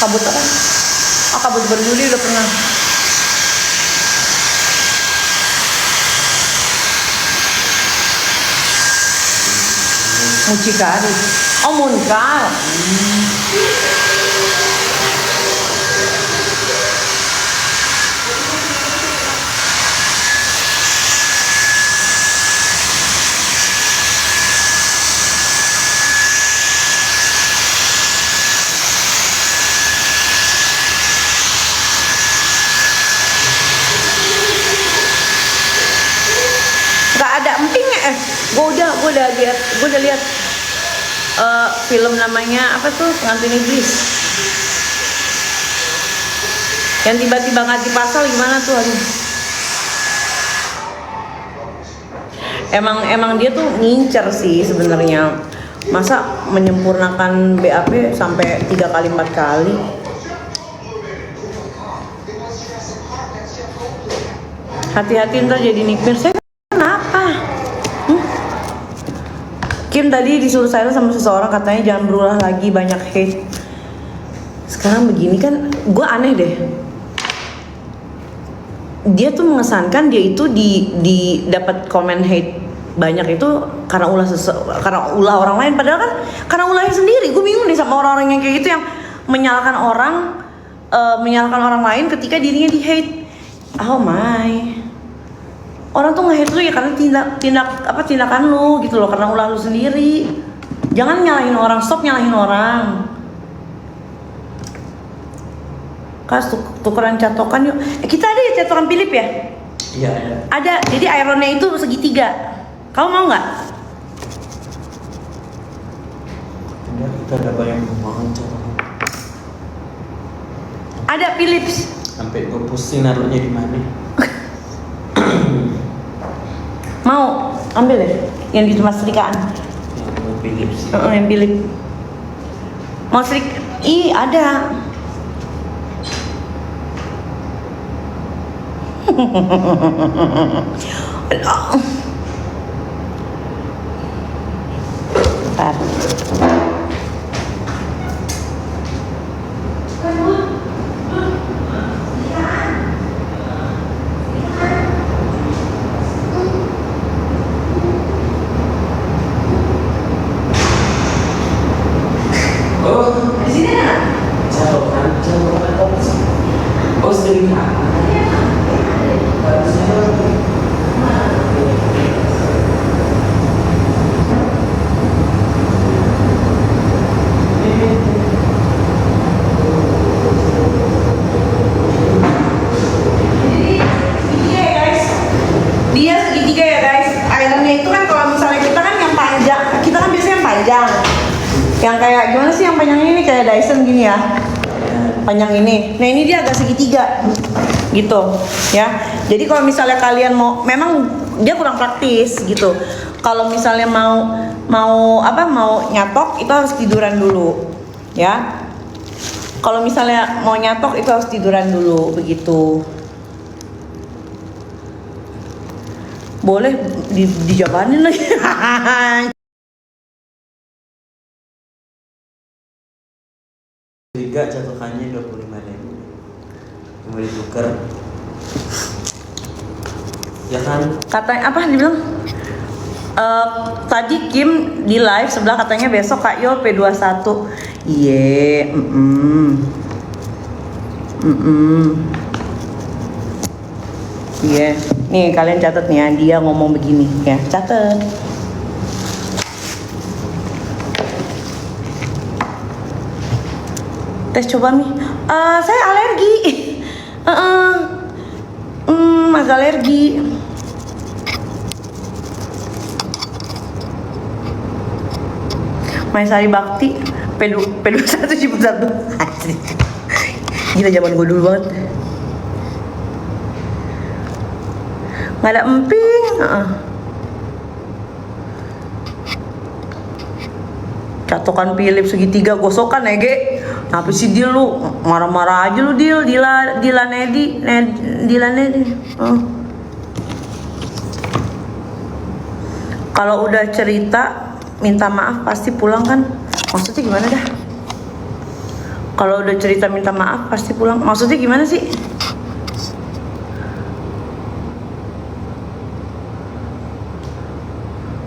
Kabut apa? Oh, kabut berjudi udah pernah. Mucikari. Oh, Munkar. Gak ada emping ya? Gue udah lihat film namanya apa tuh, Pengantin Iblis. Yang tiba-tiba nggak dipasal gimana tuh? Aduh. Emang dia tuh ngincer sih sebenarnya. Masa menyempurnakan BAP sampai 3 kali 4 kali? Hati-hati ntar jadi nikmir. Saya kenapa? Kim tadi disuruh saya sama seseorang, katanya jangan berulah lagi, banyak hate. Sekarang begini kan, gue aneh deh. Dia tuh mengesankan dia itu di dapat komen hate banyak itu karena ulah orang lain, padahal kan karena ulahnya sendiri. Gue bingung nih sama orang-orang yang kayak gitu, yang menyalahkan orang lain ketika dirinya di hate. Oh my. Orang tuh nge-hate lu ya karena tindakan lu gitu loh, karena ulah lu sendiri. Jangan nyalahin orang, stop nyalahin orang. Kas tukeran catokan yuk. Kita ada ya catokan Philip ya? Iya. Ada. Jadi ironnya itu segitiga. Kamu mau nggak? Kita ada banyak banget catokan. Ada Philips. Sampai gue pusing naruhnya di mana. Mau ambil deh yang di rumah setrikaan. Yang Philips sih. Yang Philips. Mau strik? Ih, ada. Bentar. Yang kayak gimana sih yang panjang ini, kayak Dyson gini ya, panjang ini. Nah ini dia agak segitiga gitu ya. Jadi kalau misalnya kalian mau, memang dia kurang praktis gitu. Kalau misalnya mau nyatok itu harus tiduran dulu ya. Kalau misalnya mau nyatok itu harus tiduran dulu begitu. Boleh dijabanin lagi. Tiga catokannya 25.000. Mau ditukar. Ya kan? Katanya apa dibilang? Tadi Kim di live sebelah katanya besok Kak Yo P21. Iya, Iya. Nih kalian catat nih ya, dia ngomong begini ya, catat. Tes coba Mi. Saya alergi. Agak alergi. Maesari Bakti P21 Ciputat. Gila, zaman gue dulu banget. Nggak ada emping. Catokan Philips segitiga gosokan ya Ge. Apa sih Dil lu? Marah-marah aja lu Dil. Dila Nedi. Kalau udah cerita minta maaf pasti pulang kan? Maksudnya gimana dah? Kalau udah cerita minta maaf pasti pulang. Maksudnya gimana sih?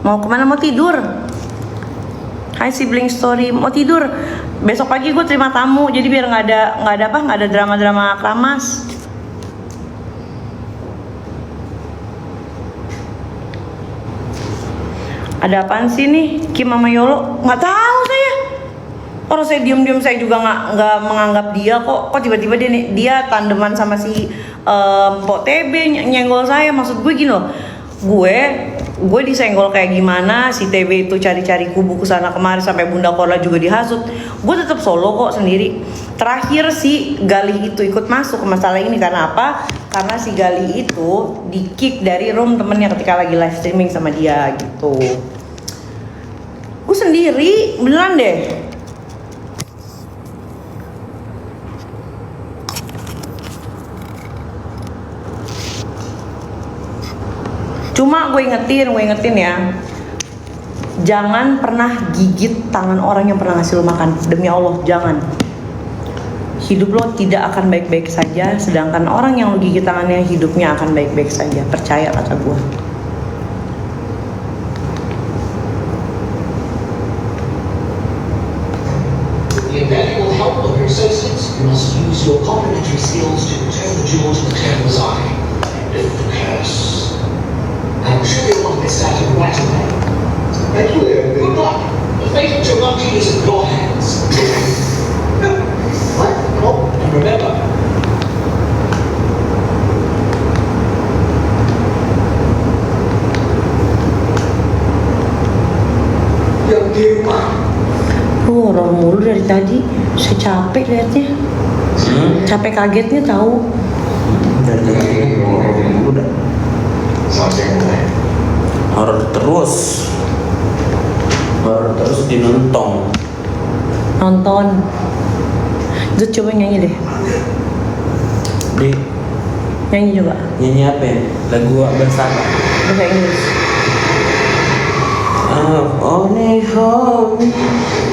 Mau kemana? Mau tidur? Hai sibling story, mau tidur. Besok pagi gue terima tamu, jadi biar nggak ada drama-drama keramas. Ada apaan sih nih Kim sama Yolo? Nggak tahu saya. Orang saya diam-diam saya juga nggak menganggap dia kok. Kok tiba-tiba dia tandeman sama si Pok TB nyenggol saya. Maksud gue gini loh. Gue disenggol kayak gimana, si TB itu cari-cari kubu kesana kemari sampai Bunda Korla juga dihasut. Gue tetap solo kok sendiri. Terakhir si Galih itu ikut masuk ke masalah ini karena apa? Karena si Galih itu di kick dari room temennya ketika lagi live streaming sama dia gitu. Gue sendiri beneran deh. Cuma gue ingetin ya, jangan pernah gigit tangan orang yang pernah ngasih lo makan. Demi Allah, jangan. Hidup lo tidak akan baik-baik saja, sedangkan orang yang lo gigit tangannya hidupnya akan baik-baik saja. Percaya kata gue. The invaluable help of your associates, you must use your complementary skills to return the jewel to the Templar's eye. Lift the curse. I'm sure you'll want this out of right away. Thank you, Leon. Good luck. The fate of Taranti is in your hands. What? Oh, and remember, yang Dewa. Horor mulu dari tadi. Saya capek liatnya. Capek kagetnya tahu. Dari tadi udah horor terus dinonton. Nonton. Zut coba nyanyi deh. Nyanyi coba. Nyanyi apa ya? Lagu bersama. Bahasa Inggris. I've only home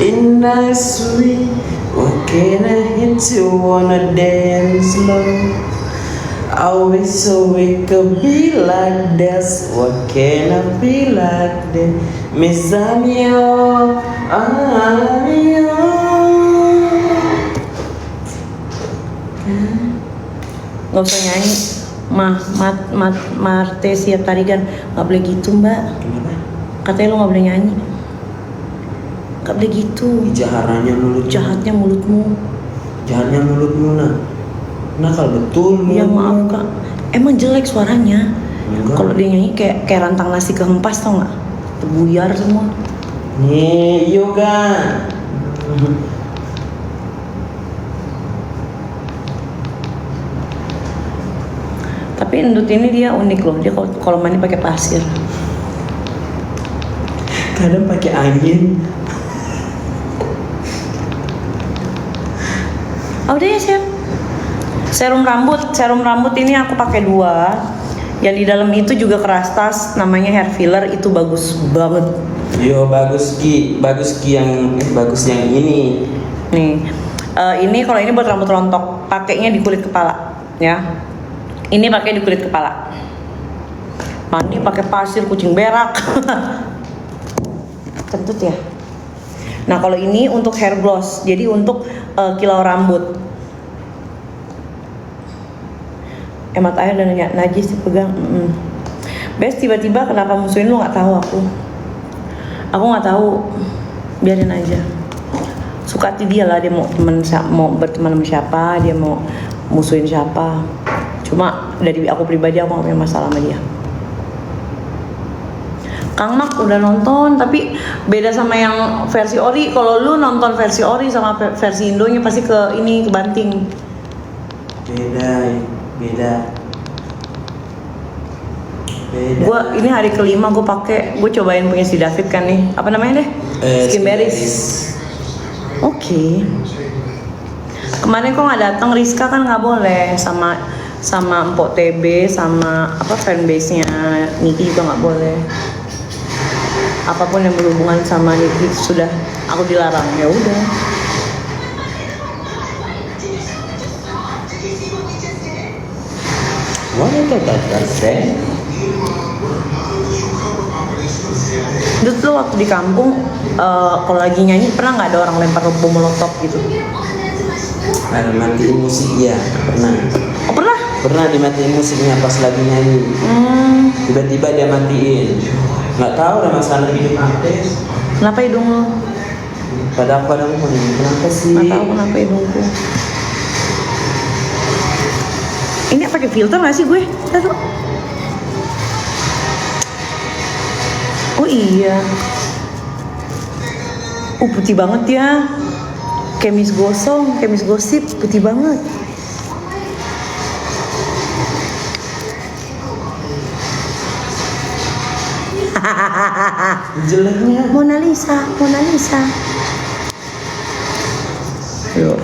in nice way. What can I hit you wanna dance slow? I wish we could be like this. What can I be like this? Miss Amio, Amio. Gak usah nyanyi. Marte siap tarikan. Gak boleh gitu mbak. Kenapa? Katanya lo gak boleh nyanyi. Gak boleh gitu. Jahatnya mulut. Jahatnya mulutmu. Jahatnya mulutmu nah. Nakal betul. Ya maaf kak. Emang jelek suaranya. Enggak. Kalau dia nyanyi kayak rantang nasi kehempas tau gak? Terbuyar semua. Nih yoga. Tapi endut ini dia unik loh. Dia kalau mandi pakai pasir. Kadang pakai angin. Oh udah ya siap. Serum rambut ini aku pakai 2. Yang di dalam itu juga keras tas, namanya hair filler, itu bagus banget. Yo bagus Ki yang ini. Nih, ini kalau ini buat rambut rontok, pakainya di kulit kepala, ya. Ini pakai di kulit kepala. Mandi pakai pasir kucing berak. Kentut ya. Nah kalau ini untuk hair gloss, jadi untuk kilau rambut. Emat air dan najis dipegang. Bes tiba-tiba kenapa musuhin lu nggak tahu aku nggak tahu, biarin aja. Suka hati dia lah, dia mau berteman sama siapa, dia mau musuhin siapa. Cuma dari aku pribadi aku nggak punya masalah sama dia. Kang Mak udah nonton, tapi beda sama yang versi ori. Kalau lu nonton versi ori sama versi Indonya pasti ke Banting. Beda. Gue ini hari kelima gue cobain punya si David kan nih. Apa namanya deh? Skinberries. Oke. Kemarin kok nggak datang Rizka kan nggak boleh sama Mpok TB sama fanbase-nya Niki juga nggak boleh. Apapun yang berhubungan sama Niki sudah aku dilarang. Ya udah. friend. Terus lu waktu di kampung kalau lagi nyanyi pernah nggak ada orang lempar bom molotov gitu? Ada matiin musik ya, pernah. Oh pernah? Pernah dimatiin musiknya pas lagi nyanyi. Tiba-tiba dia matiin. Nggak tahu ada masalah hidup apa. Kenapa hidung lu? Pada aku kenapa sih? Nggak tahu kenapa hidungku. Ini pakai filter nggak sih gue? Tahu? Oh iya. Putih banget ya. Kayak Miss Gosong, kayak Miss Gosip, putih banget. Jeleknya. Mona Lisa, Mona Lisa. Yuk.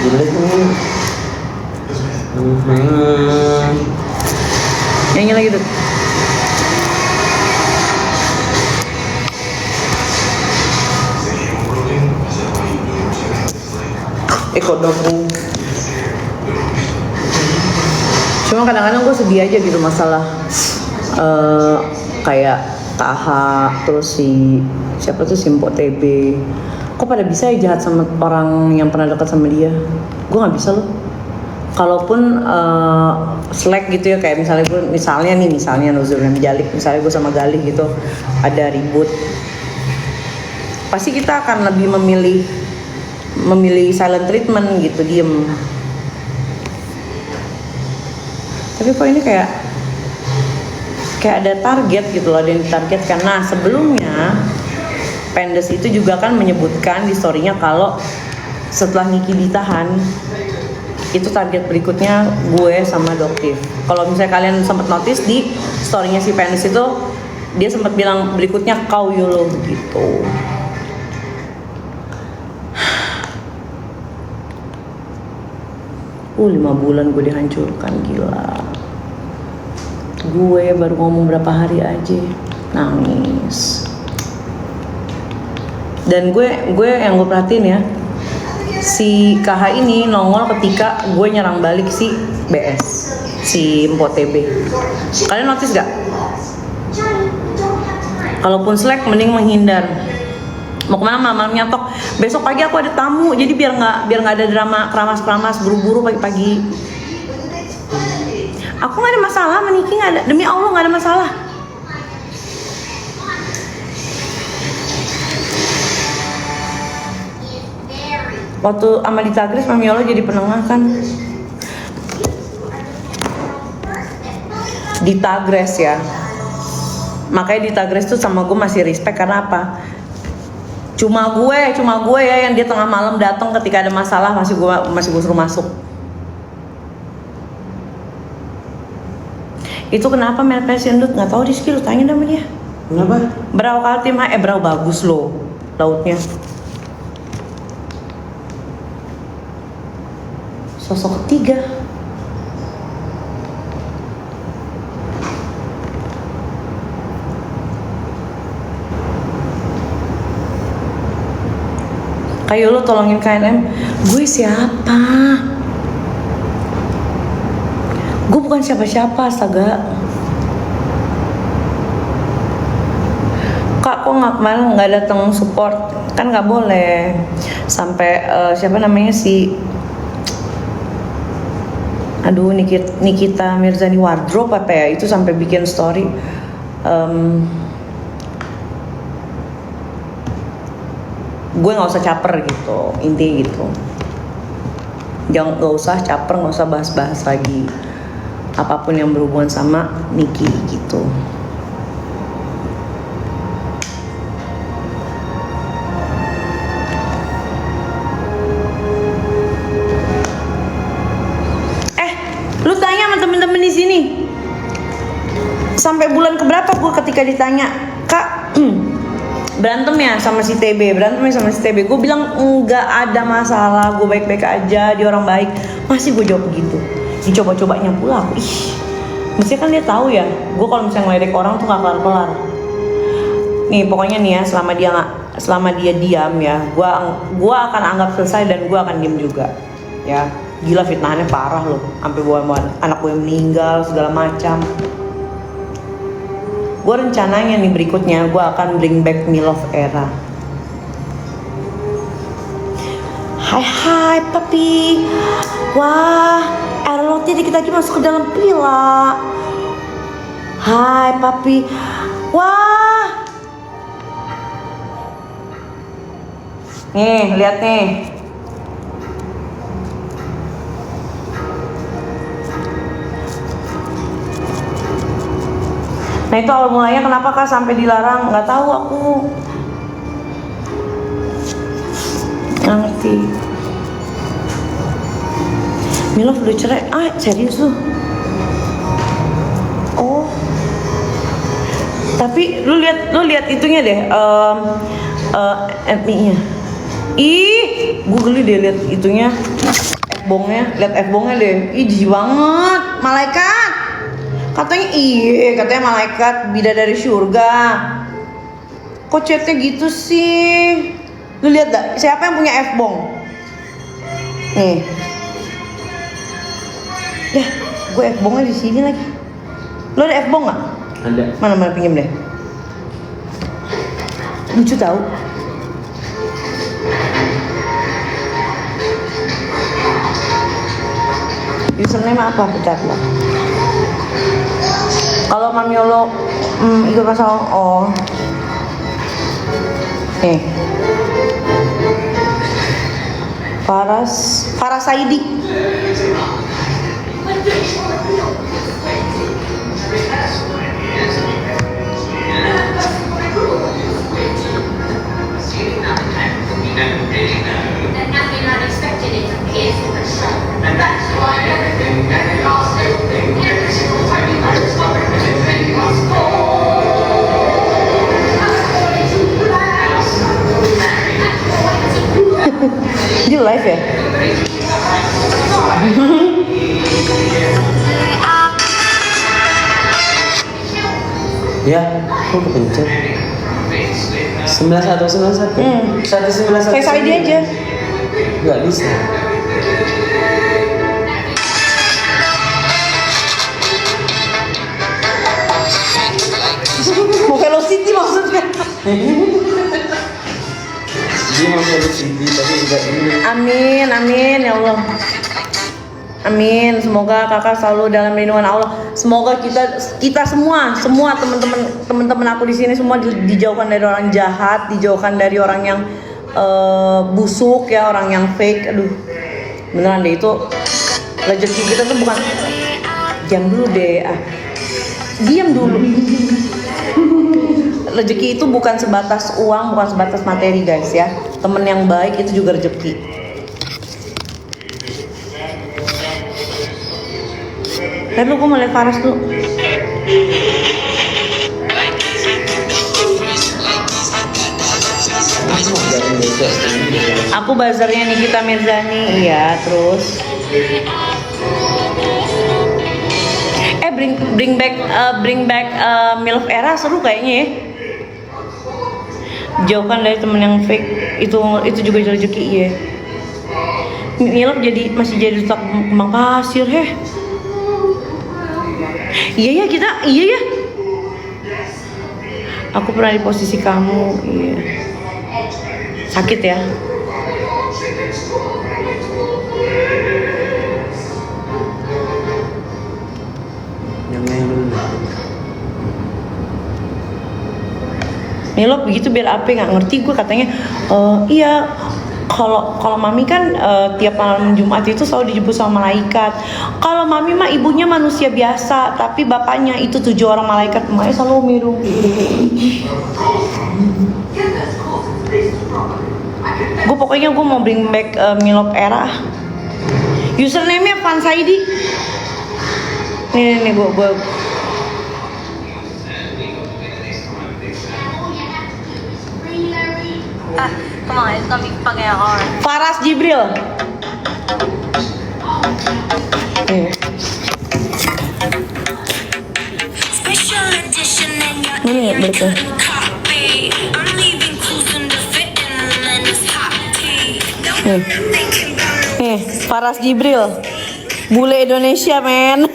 Jeleknya. Nyanyi lagi tuh. Ekonomi. Cuma kadang-kadang gue sedih aja gitu masalah kayak KH, terus si siapa tuh si Mpok TB. Kok pada bisa ya jahat sama orang yang pernah dekat sama dia? Gue nggak bisa loh. Kalaupun slack gitu ya, kayak misalnya Nuzulnya Mijalik, misalnya gue sama Galih gitu ada ribut, pasti kita akan lebih memilih silent treatment gitu, diem. Tapi kok ini kayak ada target gitu loh, ada yang ditargetkan. Nah sebelumnya Pendes itu juga kan menyebutkan di story-nya kalau setelah Niki ditahan itu target berikutnya gue sama Doktif. Kalau misalnya kalian sempat notice di story-nya si Pendes itu, dia sempat bilang berikutnya kau Yolo gitu. 5 bulan gue dihancurkan, gila. Gue baru ngomong berapa hari aja nangis. Dan gue yang gue perhatiin ya, si KH ini nongol ketika gue nyerang balik si BS, si Mpok TB. Kalian notice gak? Kalaupun slack mending menghindar. Mau kemana malam nyatok, besok pagi aku ada tamu, jadi biar nggak ada drama keramas buru-buru pagi-pagi. Aku nggak ada masalah, Niki nggak ada, demi Allah nggak ada masalah. Waktu sama di Tagres, Mami Yolo jadi penengah kan. Di Tagres ya, makanya di Tagres tuh sama gue masih respect karena apa? Cuma gue ya yang dia tengah malam datang ketika ada masalah, masih gue suruh masuk. Itu kenapa merek Sendut? Nggak tahu, di skill tanya namanya. Kenapa? Brau Kaltim, Brau bagus loh lautnya. Sosok ketiga. Kayak lo tolongin KNM. Gue siapa? Gue bukan siapa-siapa, astaga. Kak, kok kemarin nggak datang support? Kan nggak boleh. Sampai siapa namanya si, aduh, Nikita Mirzani Wardrobe apa ya? Itu sampai bikin story. Gue nggak usah caper gitu, intinya gitu. Nggak usah caper, nggak usah bahas-bahas lagi apapun yang berhubungan sama Niki gitu. Lu tanya sama temen-temen di sini. Sampai bulan keberapa gue ketika ditanya, Kak, berantem ya sama si TB, gue bilang enggak ada masalah, gue baik-baik aja, dia orang baik. Masih gue jawab begitu. Dicoba-cobanya pula aku, mestinya kan dia tahu ya, gue kalau misalnya ngeledek orang tuh gak kelar-kelar. Nih pokoknya nih ya, selama dia diam ya, gue akan anggap selesai dan gue akan diam juga ya. Gila fitnahannya parah loh, sampai bawa anak gue meninggal segala macam. Gue rencananya nih berikutnya gue akan bring back Milov era. Hai papi. Wah, Erlotnya dikit lagi masuk ke dalam villa. Hai papi. Wah. Nih, lihat nih. Nah itu awal mulanya kenapa kak sampai dilarang? Nggak tahu aku. Nggak ngerti. Milov udah cerai? Ah serius lu? Oh. Tapi lu lihat itunya deh, FB-nya. Ih, gue geli deh lihat itunya, F-bongnya, lihat F-bongnya deh. Ih jijik banget, malaikat. Katanya katanya malaikat bidadari surga. Kok chatnya gitu sih? Lu lihat dah, siapa yang punya F-bong? Nih. Dah, gue F-bongnya di sini lagi. Lu ada F-bong nggak? Ada. Mana pinjem deh. Lucu tahu. Username apa? Pecat lah. Kalau Mamiolo ikut pasal nih Faras Saidi. And nothing unexpected appears in the show. And that's why everything that we lost, every single time we got discovered, everything was gold. Dia live ya? Ya, kok kepencet? 9191. 191. Kayak Saidi aja. Nggak bisa. Mau velocity maksudnya. Dia mau jadi CD tapi enggak ini. Amin ya Allah. Amin, semoga kakak selalu dalam lindungan Allah. Semoga kita semua teman-teman aku di sini semua dijauhkan dari orang jahat, dijauhkan dari orang yang busuk ya, orang yang fake. Aduh, beneran deh itu rezeki kita tuh bukan. Diam dulu deh, diam dulu. Rezeki itu bukan sebatas uang, bukan sebatas materi guys ya. Temen yang baik itu juga rezeki. Lalu gue mau lihat Faras dulu. Aku bazarnya Nikita Mirzani, iya terus. Bring back Milf era seru kayaknya ya. Jauhkan dari temen yang fake, itu juga rezeki ya. Milf masih jadi tukang kembang pasir heh. Iya ya. Aku pernah di posisi kamu, iya. Sakit ya. Milop begitu biar apa nggak ngerti gue katanya. Iya. Kalau mami kan tiap malam Jumat itu selalu dijemput sama malaikat. Kalau mami mah ibunya manusia biasa, tapi bapaknya itu 7 orang malaikat. Makanya selalu mirung. Pokoknya gue mau bring back Milop era. Username-nya Fan Saidi. Nih gue. Come on, it's gonna be fucking hard. Faras Jibril. Special edition and your Ini ear betul. couldn't copy. I'm leaving clues in the fit and it's hot tea. No thinking about Nih, Faras Jibril. Bule Indonesia, men.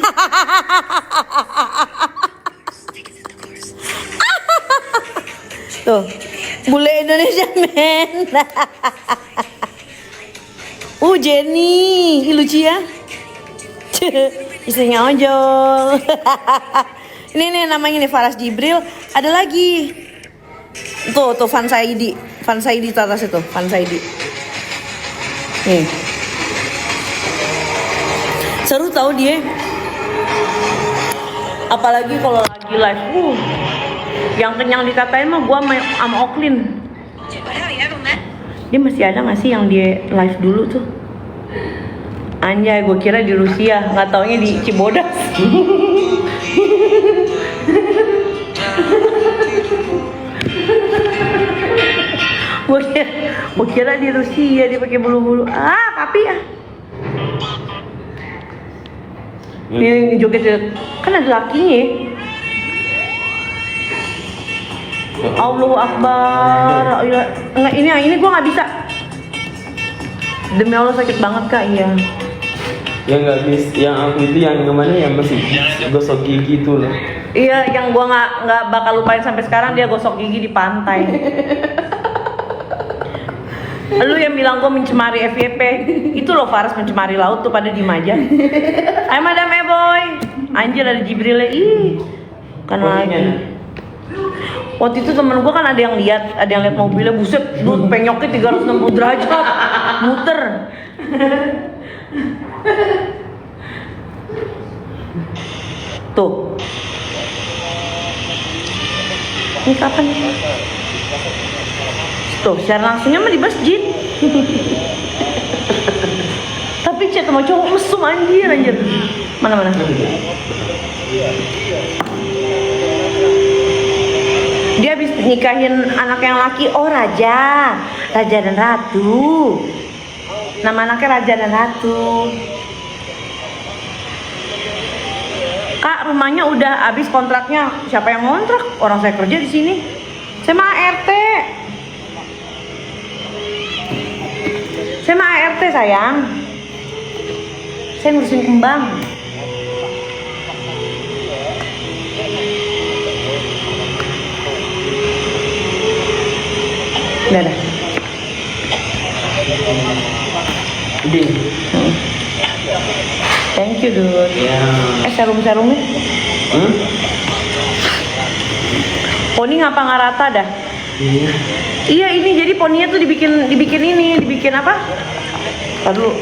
Tuh, bule Indonesia, men. Jenny, ih lucu ya. Istrinya ojol. Ini namanya nih Faras Jibril. Ada lagi. Tuh Fan Saidi di atas itu, Fan Saidi. Nih. Seru tahu dia. Apalagi kalau lagi live. Yang kenyang dikatain mah gua sama Oklin. Dia masih ada nggak sih yang dia live dulu tuh? Anjay, gue kira di Rusia, nggak taunya di Cibodas. Gue kira di Rusia dia pakai bulu-bulu. Tapi ya. Ini joget kan ada lakinya. Allahu Akbar. Enggak, ini gue nggak bisa. Demi Allah sakit banget kak, iya. Yang nggak bisa, yang aku itu yang kemana yang masih gosok gigi itu loh. Iya, yang gue nggak bakal lupain sampai sekarang, dia gosok gigi di pantai. Lu yang bilang gue mencemari FYP, itu loh Faras mencemari laut tuh pada diem aja. Hai Madam Eboy, anjir ada Jibril, kan lagi. Waktu itu temen gue kan ada yang lihat mobilnya, buset, dude penyoknya 360 derajat, muter. Tuh. Ini kapan nih? Tuh, secara langsungnya mah di masjid. Tapi chat sama cowok mesum anjir. Mana? Dia habis nikahin anak yang laki, Raja dan Ratu. Nama anaknya Raja dan Ratu. Kak, rumahnya udah habis kontraknya. Siapa yang ngontrak? Orang saya kerja di sini. Saya mah ART. Saya mah ART sayang. Saya ngurusin kembang. Udah. Thank you, dude. Serum-serumnya? Poni ngapa nggak rata dah? Iya, ini jadi poninya tuh dibikin apa? Tahu dulu.